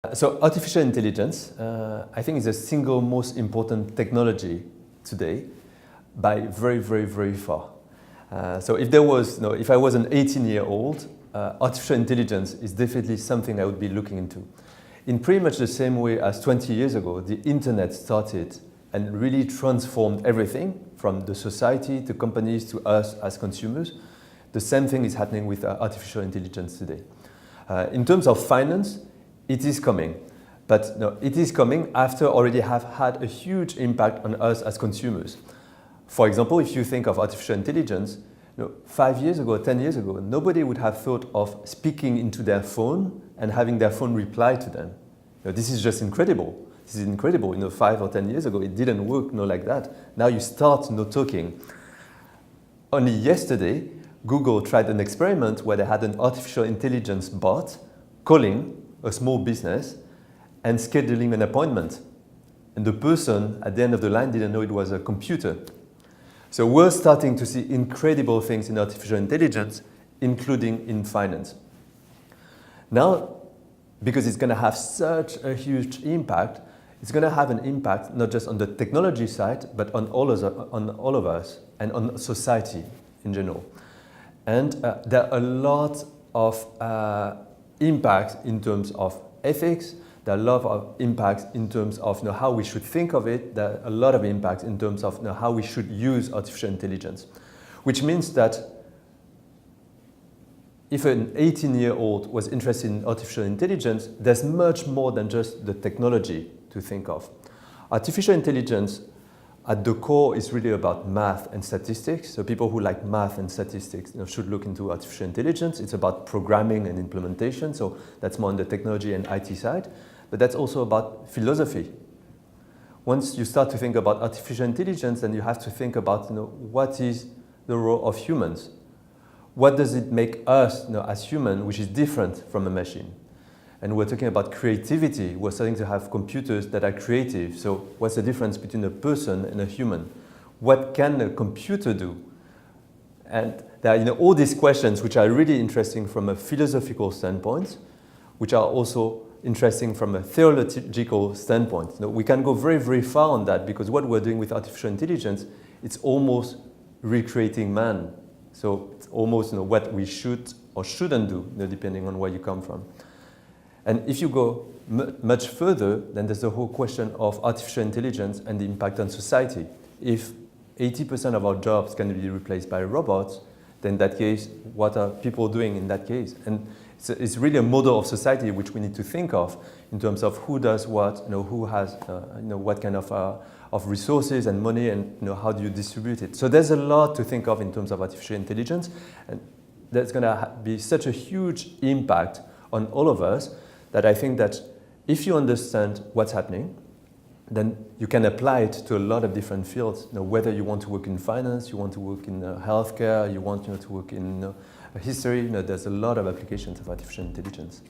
So artificial intelligence, I think, is the single most important technology today by very, very, very far. So if there was, if I was an 18-year-old, artificial intelligence is definitely something I would be looking into. In pretty much the same way as 20 years ago, the internet started and really transformed everything from the society to companies to us as consumers. The same thing is happening with artificial intelligence today. In terms of finance, it is coming, but it is coming after already have had a huge impact on us as consumers. For example, if you think of artificial intelligence, 5 years ago, 10 years ago, nobody would have thought of speaking into their phone and having their phone reply to them. This is just incredible. This is incredible. 5 or 10 years ago, it didn't work like that. Now you start talking. Only yesterday, Google tried an experiment where they had an artificial intelligence bot calling a small business and scheduling an appointment. And the person at the end of the line didn't know it was a computer. So we're starting to see incredible things in artificial intelligence, including in finance. Now, because it's going to have such a huge impact, it's going to have an impact not just on the technology side, but on all of us and on society in general. And there are a lot of impacts in terms of ethics. There are a lot of impacts in terms of how we should think of it. There are a lot of impacts in terms of how we should use artificial intelligence, which means that if an 18-year-old was interested in artificial intelligence, there's much more than just the technology to think of. Artificial intelligence at the core is really about math and statistics. So people who like math and statistics should look into artificial intelligence. It's about programming and implementation. So that's more on the technology and IT side. But that's also about philosophy. Once you start to think about artificial intelligence, then you have to think about what is the role of humans? What does it make us as humans, which is different from a machine? And we're talking about creativity. We're starting to have computers that are creative. So what's the difference between a person and a human? What can a computer do? And there are all these questions which are really interesting from a philosophical standpoint, which are also interesting from a theological standpoint. We can go very, very far on that because what we're doing with artificial intelligence, it's almost recreating man. So it's almost what we should or shouldn't do, depending on where you come from. And if you go much further, then there's the whole question of artificial intelligence and the impact on society. If 80% of our jobs can be replaced by robots, then in that case, what are people doing in that case? And it's really a model of society which we need to think of in terms of who does what, who has what kind of resources and money, and how do you distribute it. So there's a lot to think of in terms of artificial intelligence, and that's going to be such a huge impact on all of us that I think that if you understand what's happening, then you can apply it to a lot of different fields. Whether you want to work in finance, you want to work in healthcare, you want to work in history, there's a lot of applications of artificial intelligence.